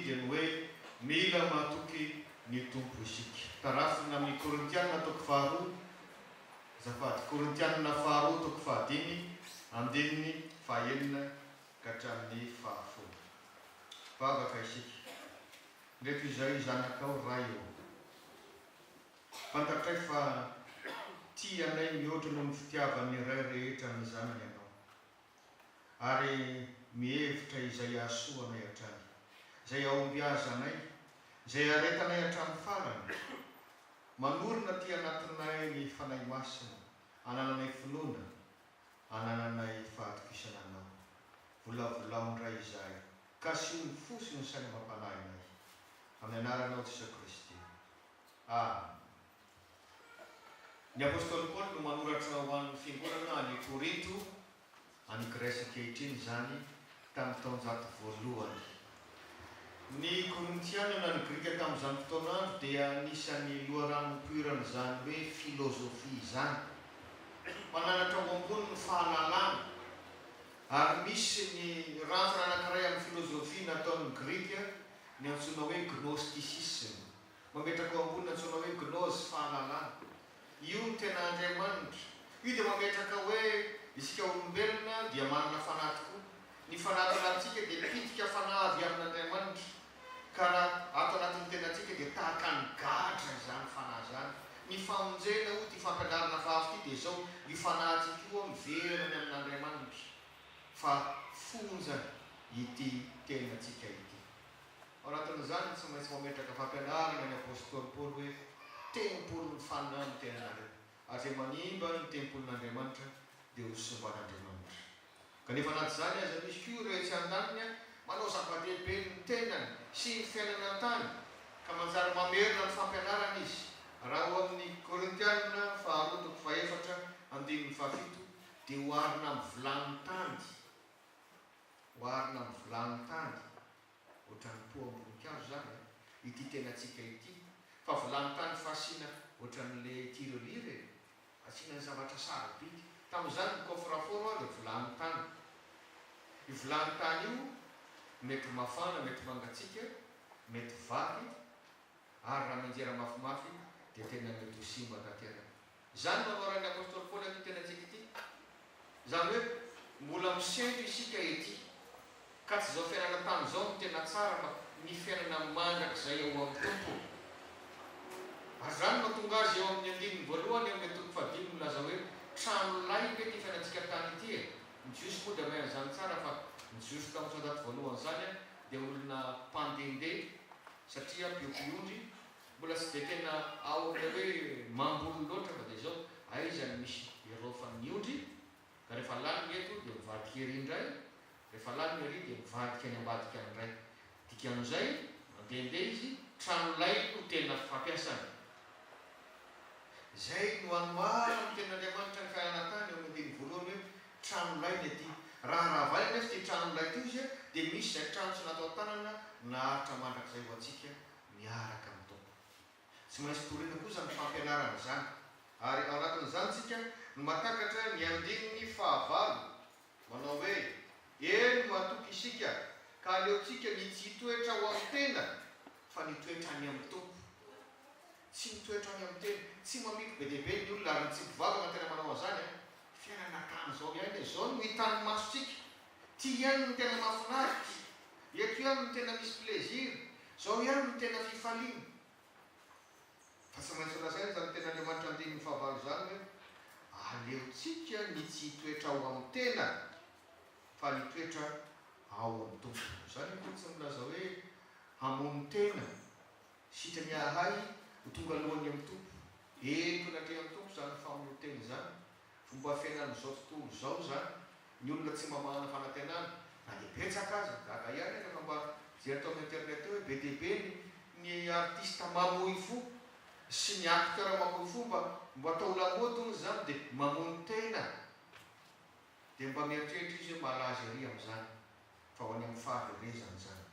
dia ny hoe mila mahatoky ny tompo isika. Tarafina amin'ny Korintianina toko faharoa zafady Korintianina faharoa toko fahadimy andininy fahaenina ka hatramin'ny fahafolo. Vavaka isika ndraiky izay zanakao ray eo fantatray fa tia anay mihoatra noho ny fitiavan'ny iray rehetra ny zanany ianao, ary mihevitra izay ahasoa anay hatrany, izay aomby azy anay, izay aretanay hatramin'ny farany, manorina ty anatinay ny fanay masina, anananay finoana, anananay fahatokisana anao. Volavolao ndray izahay, ka sy ny fosy ny saina mampanahinay. Amin'ny anaranao Jesu Kristy. Ny apôstôly Paoly no manoratra ho an'ny fiangonana any Korinto, any Grèce ankehitriny zany tamin'ny taonjato voalohany. Ny Korintianina ny Grika tamin'izany fotoanandro dia anisan'ny loharanom-poirana zany hoe filôzofia zany, mananatra ao ambony ny fahalalana, ary misy ny rantsana anankiray amin'ny filôzofia nataon'ny Grika ny antsoina hoe gnosticisme, mametraka ao ambony antsoina hoe gnose, fahalalana. Io ny tena Andriamanitra. Io dia mametraka hoe isika olombelona dia manana fanahy tokoa. Ny fanahy antsika dia pitika fanahy avy amin'Andriamanitra, ka raha ato anatin'ny tenatsika dia tahaka ny gadra izany fanahy zany. Ny famonjena ho ty fampianarana vavy ty dia zao ny fanahintsika io miveriny amin'Andriamanitra, fa fonja ity tenatsika ity. Ao anatin'izany tsy maintsy mametraka fampianarana ny apôstôly Paoly hoe tempolon'ny fanahy ny tenanareo, ary zay manimba ny tempolon'Andriamanitra dia ho somban'Andriamanitra. Kanefa anaty zany aza misy koa ireo tsy an-daniny manao zava-dehibe ny tenany sy ny fiainana an-tany, ka manjary mamerina ny fampianarana izy. Raha ho amin'ny Korintianina faharoa toko fahaefatra andininy fahafito dia hoarina amin'ny vilany tandy, hoarina amin'ny vilany tandy, ohatrany po am-boninkazo zany ity tenatsika ity. Fa vilany tany fasina ohatran'le tirelire, asina ny zavatra sara biky. Tamin'izany ny coffre-fort dia vilany tany. Io vilany tany io mety mafana, mety mangatsika, mety vaky, ary raha manjera mafimafy dia tena mety ho simba tanteraka. Zany manorany apôstôly Paoly ity tenatsika ity. Zany hoe mbola misentro isika ety, ka tsy zao fiainana tamin'izao no tena tsara, fa ny fiainana mandrak'izay eo amin'ny tompo. Ary zany mahatonga azy eo amin'ny andininy voalohany eo amin'ny toko fahadimy milaza hoe trano lay ve ty fiainantsika tany ity e. Ny jiosy moa dia mahay zany tsara, fa ny jiosy tamin'ny taonjato voalohany zany dia olona mpandehandeha, satria mpiopionjy mbola tsy dia tena ao amin'ilay hoe mambolo loatra, fa dia zao aizany misy irofany miondry, ka rehefa lany eto dia mivadika ery indray, rehefa lany ery dia mivadika any ambadika andray. Dikan'izay mandehandeha izy, trano lay no tena fampiasany. Zay no anoara ny ten'Andriamanitra ny fiainana tany eo amin'ny voalohany hoe trano lay ny aty. Raha valy nefa ty trano lay ty izy dia misy zay trano tsy natao tanana naharitra mandrak'izay ho antsika miaraka amin'ny tompo. Tsy maintsy toriana kosa ny fampianarana zany. Ary ao anatin'izany tsika no matakatra ny andininy fahavalo, manao hoe eny matoky isika ka aleotsika ny tsy hitoetra ho amin'ny tena, fa nitoetra any amin'ny tompo. Tsy mitoetra any amin'ny tena, tsy mamiko be dehibe ny olona ary tsy mpivavaka tena manao an'izany. Fiainana tany zao ihany, zao no hitan'ny masotsika, ty ihany no tena mahafinaritra, eto ihany no tena misy plaisir, zao ihany no tena fifaliana. Fa tsy maintsy lazainy zany tena Andriamanitra andininy fahavalo zany hoe aleotsika ny tsy hitoetra ao amin'ny tena, fa nitoetra ao amin'ny tompo. Zany koa tsy milaza hoe hamono tena sitrany ahay ho tonga alohany amin'ny tompo, eko natrea amin'ny tompo zany famono tena zany. Fomba fiainan'izao tontolo zao zany, ny olona tsy mamana fanantenana na dia betsaka azy gaga ihany rehefa mba jery tao amin'ny internet hoe be dehibe ny artista mamoy fo sy ny acteur mamoy fo mba atao lamodiny zany dia mamono tena, dia mba mieritreritra izy hoe malaza ery amin'izany, fa ho any amin'ny fahaverezany zany.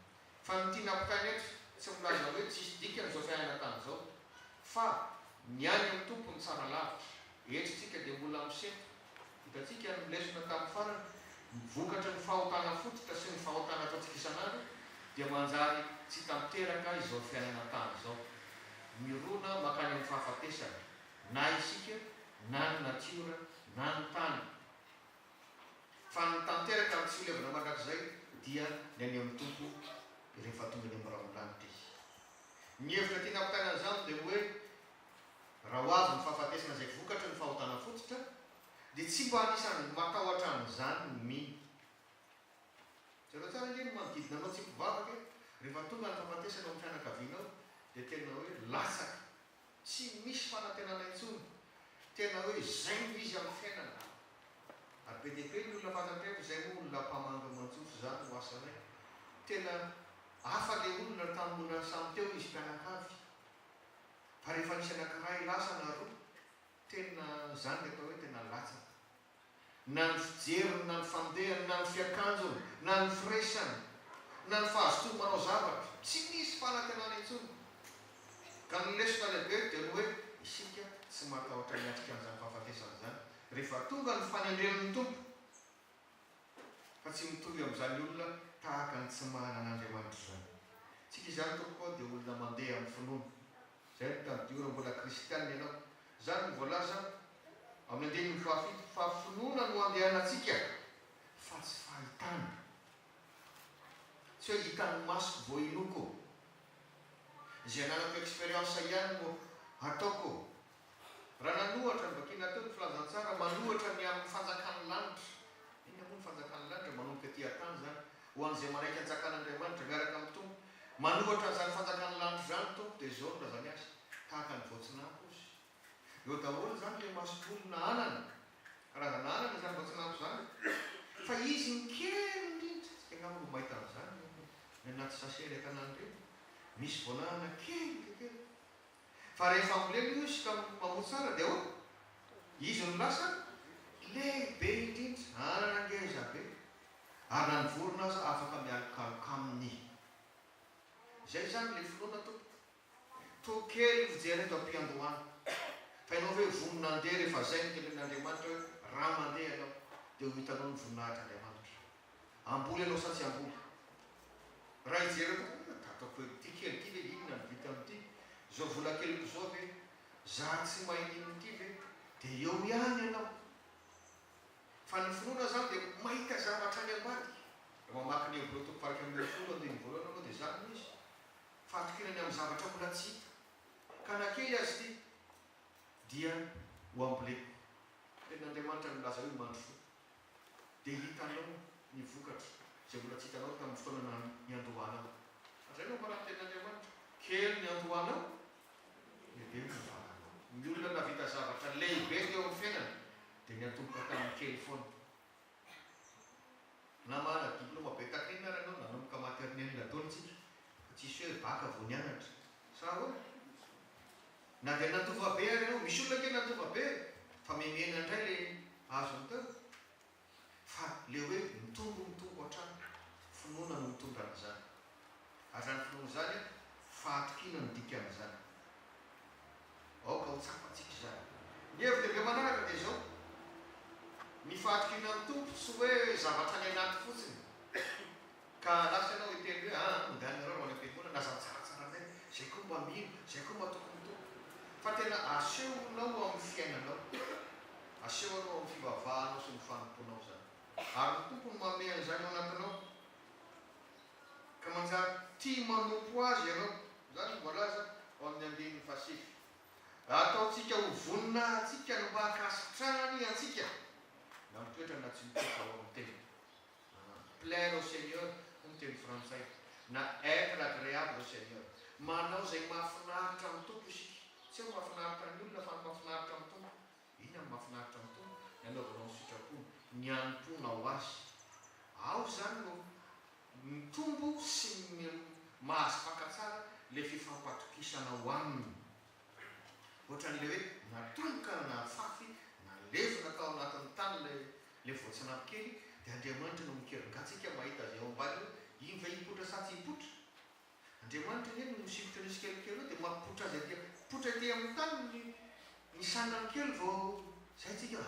Fa ny tia nampitainy eto tsy milaza hoe tsisy dikany zao fiainana tany zao, fa ny any amin'ny tompo ny tsara lavitra. Etritsika dia mbola misentro, hitatsika ny lesona tamin'ny farany, mivokatra ny fahotana fototra sy ny fahotana ataontsika isan'andro, dia dia manjary tsy tanteraka izao fiainana tany izao. Mirona makany amin'ny fahafatesana, na isika na ny natiora na ny tany. Fa ny tanteraka ny tsy olevana mandrakizay dia ny any amin'ny tompo rehefa tonga ny amin'ny rahaolanitra izy. Ny hevitra tiana ampitany an'izany dia hoe raha ho avy ny fahafatesana izay vokatra ny fahotana fototra dia tsy mba anisany matahotra amin'izany ny mino. Zareo tsara indray no manodidina anao tsy mpivavaka rehefa tonga ny fahafatesana amin'ny fianakavianao dia tena hoe lasaka, tsy misy fanantenana intsony, tena hoe zay no izy amin'ny fiainana. Ary be dia be ny olona fantatrefa izay moa olona mpamanga mantsofo zany ho asanay. Tena hafa le olona tamin'olona samy teo izy mpianakavy. Fa rehefa nisy anankiray lasa na roa, tena zany le atao hoe tena latsaka. Na ny fijeriny, na ny fandehany, na ny fiakanjony, na ny firesany, na ny fahazotoany manao zavatra, tsy misy fanantenana intsony. Ka ny lesona lehibe dia ny hoe isika tsy matahotra miatrika an'izany fahafatesana zany rehefa tonga ny fanendren'ny tompo. Fa tsy mitovy amin'izany olona tahaka ny tsy manan'Andriamanitra zany. Tsika izany tokoa dia olona mandeha amin'ny finoana. Zay ny tadiora mbola kristianina ianao. Zany no voalaza amin'ny andininy fahafito fa finoana no andehanantsika fa tsy fahitana. Tsy hoe hitan'ny masoko vao inoko. Izay nanako expérience ihany no ataoko. Raha nanohatra ny vakina teo ny filazantsara, manohatra ny amin'ny fanjakan'ny lanitra. Iny moa ny fanjakan'ny lanitra manomboka aty an-tany zany ho an'izay manaiky an-tsakan'Andriamanitra miaraka amin'ny tompo. Manohatra n'izany fanjakan'ny lanitra zany tompo dia zao no lazany azy tahaka ny voatsinampo izy. Eo daholo zany le masok'olona anana, karazana anana zany voatsinampo zany. Fa izy ny kely indrindra, tsy tena ho mahita an'izany ny anaty sase ilay tanàna ireny. Misy voanahana kely. Fa rehefa ambolena izy ka mamoa tsara dia hoe izy no lasa lehibe indrindra, anana ngeza be. Ary na ny vorona aza afaka mialokaloka aminy. Zay zany le finoana tompo. To kely fijery eto am-piandohana. Fa ianao hoe vonina andeha rehefa zay ny telen'Andriamanitra hoe raha mandeha ianao dia ho hitanao ny voninahitr'Andriamanitra. Amboly ianao sa tsy amboly. Raha hijery ataoko hoe ty kely ty ve inona ny vita amin'ity. Zao vola keliko zao ve za tsy mahinino ity ve dia eo ihany ianao. Fa ny finoana zany dia mahita zavatra any ambadika. Mamaky ny Hebreo toko faraka amin'ny folo andiny voalohany anao dia zany izy. Fatokinany amin'ny zavatra mbola tsy hita. Ka na kely azy ity dia ho amboleko. Tenin'Andriamanitra milaza hoe mandro fo. Dia hitanao ny vokatra izay mbola tsy hitanao tamin'ny fotoana ny andohanao. Zay no mparany tenin'Andriamanitra. Kely ny andohanao, lehibe ny valanao. Ny olona navita zavatra lehibe teo amin'ny fiainana dia ny antomboka tamin'ny kely foana. Na mana diplôma be takinina ary ianao nanomboka maternelle nataontsika. Tsisy hoe baka vao nianatra. Sa hoe na dia natova be ary ianao, misy olona kely natova be fa memena indray le azony teo. Fa le hoe mitombo hatrany, finoana no mitondra an'izany. Ary zany finoana zany fahatokina ny dikan'izany. Aoka ho tsapantsika izany. Ny hevitra manaraka dia zao. Ny fahatokina amin'ny tompo tsy hoe zavatra ny anaty fotsiny. Ka lasa ianao hiteny hoe mandany rao any am-piangonana na tsaratsara indray, zay koa mba mino, zay koa matoko ny tompo. Fa tena asehonao amin'ny fiainanao. Asehonao amin'ny fivavahanao sy ny fanomponao zany. Ary ny tompo no manome an'izany ao anatinao. Ka manjary tia manompo azy ianao. Zany voalaza ao amin'ny andininy fahasivy. Ataontsika ho voninahitsika no mba hakasitrahany antsika. Na mitoetra na tsy mitoetra ao amin'ny teny. Plaire au Seigneur ny teny frantsay. Na être agréable au Seigneur. Manao izay mahafinaritra amin'ny tompo isika. Tsy hoe mahafinaritra ny olona fa mahafinaritra amin'ny tompo. Iny amin'ny mahafinaritra amin'ny tompo. Ny anaovanao ny sitrapony, ny anompona ho azy. Ao zany no mitombo sy mahazo fankatsara le fifampatokisana ho aminy. Ohatran'le hoe natomboka na fafy na levina tao anatin'ny tany le voatsinampo kely dia Andriamanitra no mikeringatsika mahita azy ao ambany hoe iny va hipotra sa tsy hipotra. Andriamanitra iny no misikotra nisy kelikely dia mampipotra azy atỳ. Potra atỳ amin'ny tany ny sanany kely vao zay tsika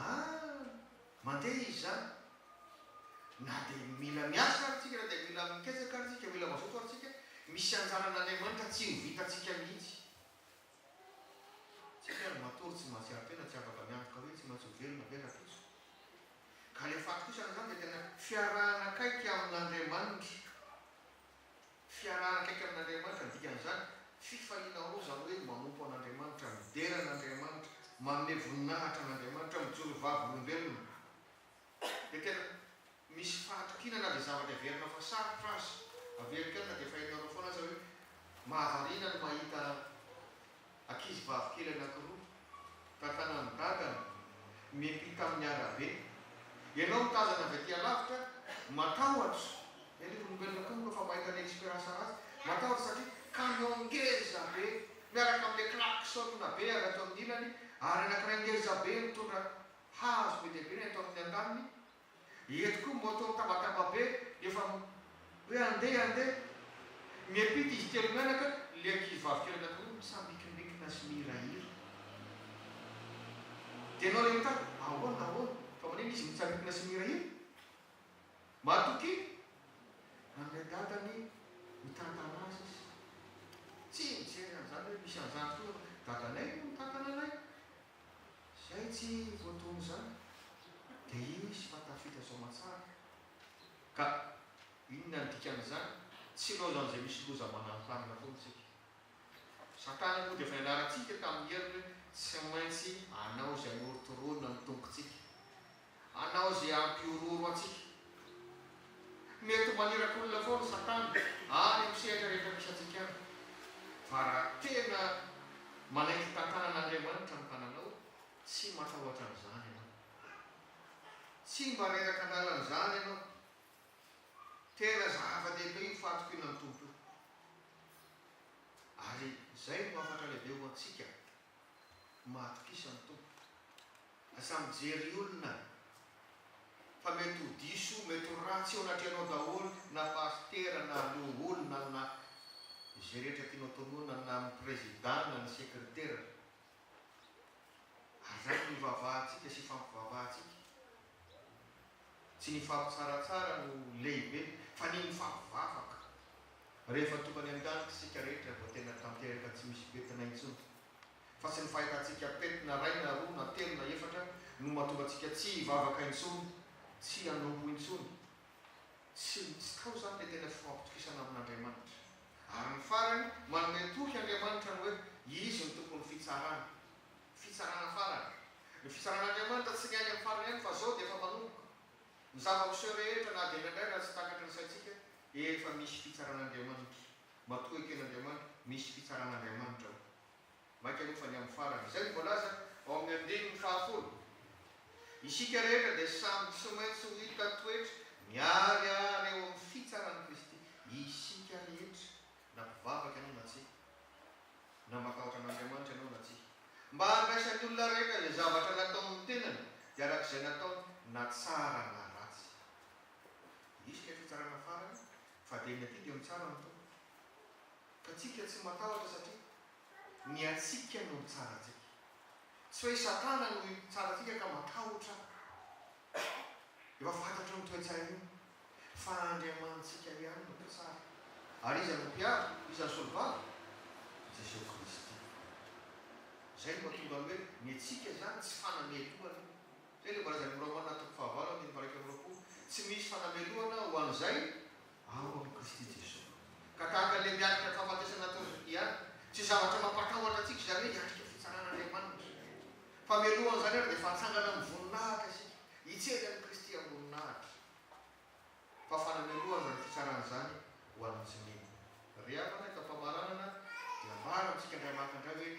mandeha izy zany. na dia mila miasa aritsika na dia mila miketsaka aritsika mila mazoto aritsika misy anjaran'Andriamanitra tsy ho vitantsika mihitsy tsika ny matory tsy mahatsiaro-tena tsy afaka miantoka hoe tsy maintsy ho velona velatotso ka le fahatokisana zany dia tena fiarahana akaiky amin'Andriamanitra fiarahana akaiky amin'Andriamanitra ny dikan'izany fifalianao zany hoe manompo an'Andriamanitra mideran'Andriamanitra manome voninahitra an'Andriamanitra mijoro vavolombelona dia tena misy fahatokinana dia zavatra verina fa sarotra azy avelikana dia fahinareo foana aza hoe mahavariana no mahita ankizy vavikely anankiroa tantanany dadany miampita amin'ny arabe ianao mitazana avy aty alavitra matahotra ele olombelona koa nofa mahita ny expérience anazy matahotra satria camion ngeza be miaraka amin'le klaksona be ary atao amin'ny ilany ary anankiray ngeza be mitondra hazo be dia be ny atao amin'ny andaniny eto koa moto tabataba be efa hoe andeha miampita izy telo mianaka le ankizy vavikely anankiroa misambikimbikina sy mihirahira dia anao le mitany ahoana fa maniny izy mitsambikina sy mihirahira matoky amin'ilay dadany mitantana azy izy tsy mijery an'izany hoe misy an'izany toa dadanay no mitantana anay zay tsy voatony zany dia izy fatafita zao matsara ka inona ny dikan'izany tsy lozan'izay misy loza mananotanana foantsika satana moa dia efa nianarantsika tamin'ny heriny hoe tsy maintsy anao izay anorotoronina ny tompontsika anao izay ampiororo atsika mety maniraka olona foana satana any amin'ny sehatra rehetra misy atsika any fa raha tena manaiky tantanan'Andriamanitra ny tananao tsy matahotra an'izany ianao tsy mba reraka analan'izany ianao tena zava-dehibe io fahatokinana ny tompo io ary zay no mahafatra lehibe ho antsika mahatokisa ny tompo asa mijery olona fa mety ho diso mety ho ratsy eo anatrianao daholo na pastera na aloha olona na izay rehetra tianao tonoana na amin'ny président na ny secrétaire ary zany mivavahantsika sy fampivavahantsika tsy ny fampitsaratsara no lehibe fa ny mifampivavaka rehefa tokany an-danitra sika rehetra vao tena tanteraka tsy misy petina intsony fa tsy ny fahitantsika petina ray na roa na telo na efatra no mahatonga atsika tsy hivavaka intsony tsy hanompo intsony tsy tao zany le tena fampitokisana amin'Andriamanitra ary ny farany manome toky Andriamanitra ny hoe izy ny tompony fitsarana farany ny fitsaran'Andriamanitra tsy ny any amin'ny farany ihany fa zao dia efa manomboka ny zava-miseho rehetra na dia indraindray raha tsy takatra ny saintsika efa misy fitsaran'Andriamanitra matoa eken'Andriamanitra misy fitsaran'Andriamanitra maika aloha fa ny amin'ny farany zay ny voalaza ao amin'ny andininy fahafolo isika rehetra dia samy tsy maintsy ho hita toetra miary ary eo amin'ny fitsaran'i Kristy isika rehetra na mpivavaka ianao na tsika na matahotra an'Andriamanitra ianao na tsika mba handraisan'ny olona rehetra izay zavatra natao amin'ny tenany dia arak'izay natao na tsara na ratsy isika fitsarana farany fa dia iny aty dia mitsara ny tompo ka tsika tsy matahotra satria ny atsika no mitsaratsika tsy hoe satana no tsaratsika ka matahotra efa fantatra ny toetsara io fa Andriamanitsika ihany no tsara ary iza no mpiaro iza ny solovava Jesosy Kristy zay no mahatonga hoe ny atsika zany tsy fanamelohana zay le mbalaza ny Romana toko fahavalo ny mbaraiky amin'ny roapolo tsy misy fanamelohana ho an'izay ao amin'ny Kristy Jesosy ka tahaka le miarika ny fahafatesana atao ihany tsy zavatra mampatahotra atsika zany hoe hiatrika fitsaran'Andriamanitra famelohana zany ary dia fahatsangana amin'ny voninahitra isika hitsely amin'ny Kristy amin'ny voninahitra fa fanamelohana ny fitsaran'izany ho an'ny tsy mino ry havana ka-pamaranana dia maro antsika indray makandray hoe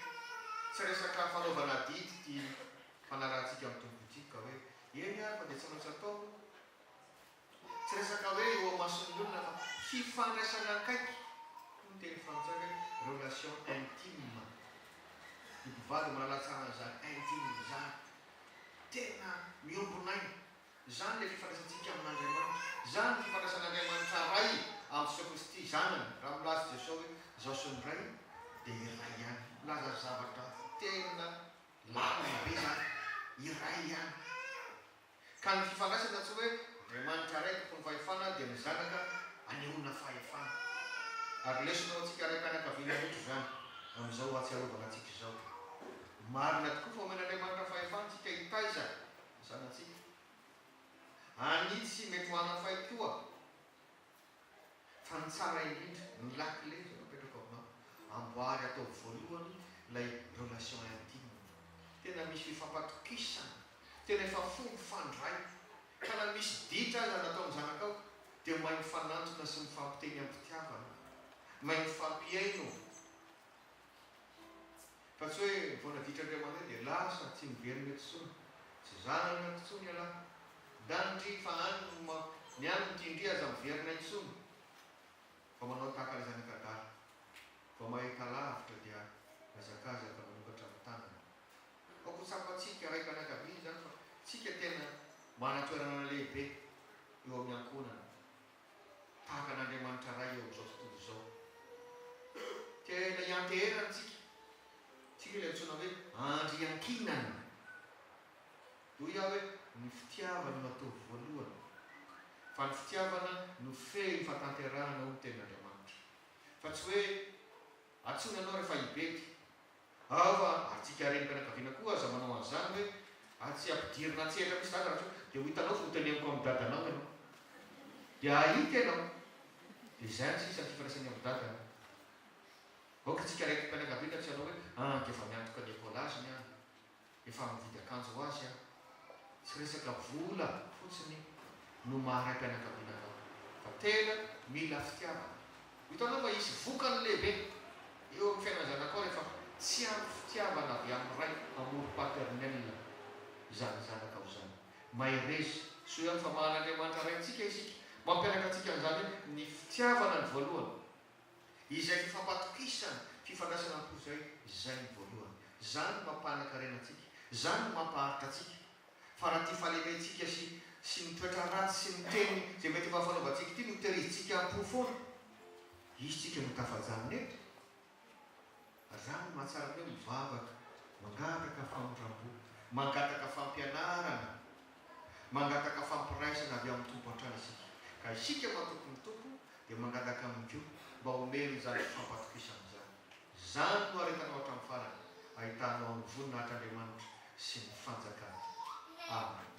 tsy resaka fanaovana didy ty fanarantsika amin'ny tompo ity ka hoe eny ary fa dia tsy maintsy atao tsy resaka hoe eo amason'ny olona fa fifandraisana akaiky ny teny frantsay hoe relation intime ny mpivady manalatsara zany intime zany tena miombonay zany le fifandraisantsika amin'Andriamanitra zany fifandraisan'Andriamanitra ray amin'ny Jesosy Kristy zanany raha milaza Jesosy hoe zao sy ny ray dia iray ihany milaza zavatra tena lamina be zany iray ihany ka ny fifandraisana tsy hoe Andriamanitra araiky ko ny fahefana dia ny zanaka anehoana fahefana. Ary lesonao antsika araiky anakaviana mihitsy zany amin'izao atsiarovana antsika izao. Marina tokoa fa omen'Andriamanitra fahefana tsika hitaiza zanatsika. Anitsy mety ho anafay koa. Fa ny tsara indrindra ny lakile zay napetraka aminao. Amboary atao voalohany ilay relation intime. Tena misy fifampatokisana. Tena efa fomba fandray. Ka na misy ditra aza natao ny zanakao dia mahay mifanantona sy mifampiteny am-pitiavana. Mahay mifampiaino. Fa tsy hoe vao naditra Andriamanitra dia lasa tsy miverina etsony. Tsy zanana etsony alahy. Danitry fa ny any mitindry aza miverina etsony. Fa manao tahaka ilay zanakadala. Fa mahay kalavitra dia hazakazaka manokatra amin'ny tanana. Ao kotsapatsika araiky anakaviana zany fa tsika tena manatoerana lehibe eo amin'ny ankonana. Tahaka n'Andriamanitra ray eo amin'izao tontolo izao. Tena ianterana tsika. Tsika ilay antsoina hoe andriankinana. Hoy iaho hoe ny fitiavana no atao voalohany. Fa ny fitiavana no feh ny fahatanterahana ho ten'Andriamanitra. Fa tsy hoe atsony ianao rehefa hibety. Fa atsika renim-pianakaviana koa aza manao an'izany hoe tsy ampidirina antsehatra misy dada raha dia ho hitanao fa hoteneniko amin'ny dadanao ianao. Dia ahita ianao. Dia izay ny sisa ny fifandraisany amin'ny dadana. Aoka tsika renim-pianakaviana tsy ianao hoe dia efa miantoka ny ekolazy ny any. Efa mividy akanjo ho azy any. Tsy resaka vola fotsiny no maharay-pianakaviana anao. Fa tena mila fitiavana. Hitanao fa isy vokany lehibe eo amin'ny fiainana zanakao rehefa tsy ampy fitiavana avy amin'ny ray amour paternel zany zanakao zany. Mahay rezy. So ihany fa mahan'Andriamanitra ray antsika isika. Mampianatra antsika an'izany hoe ny fitiavana ny voalohany. Izay fifampatokisana, fifandraisana an'izay, izay ny voalohany. Zany no mampanankarena antsika. Zany no mampaharitra antsika. Fa raha ty falelentsika sy ny toetra ratsy sy ny teny izay mety mahafanaovantsika ity no tehirizitsika am-po foana. Izy tsika no tafajanona eto. Zany mahatsara hoe mivavaka, mangataka famoram-po, mangataka fampianarana, mangataka fampiraisana avy amin'ny tompo an-trano isika. Ka isika mahatoky ny tompo dia mangataka amin'ny Dio mba homeny izany fifampatokisana izany. Zany no aretanao hatramin'ny farany. Ahitanao amin'ny voninahitran'Andriamanitra sy ny fanjakana. Amen.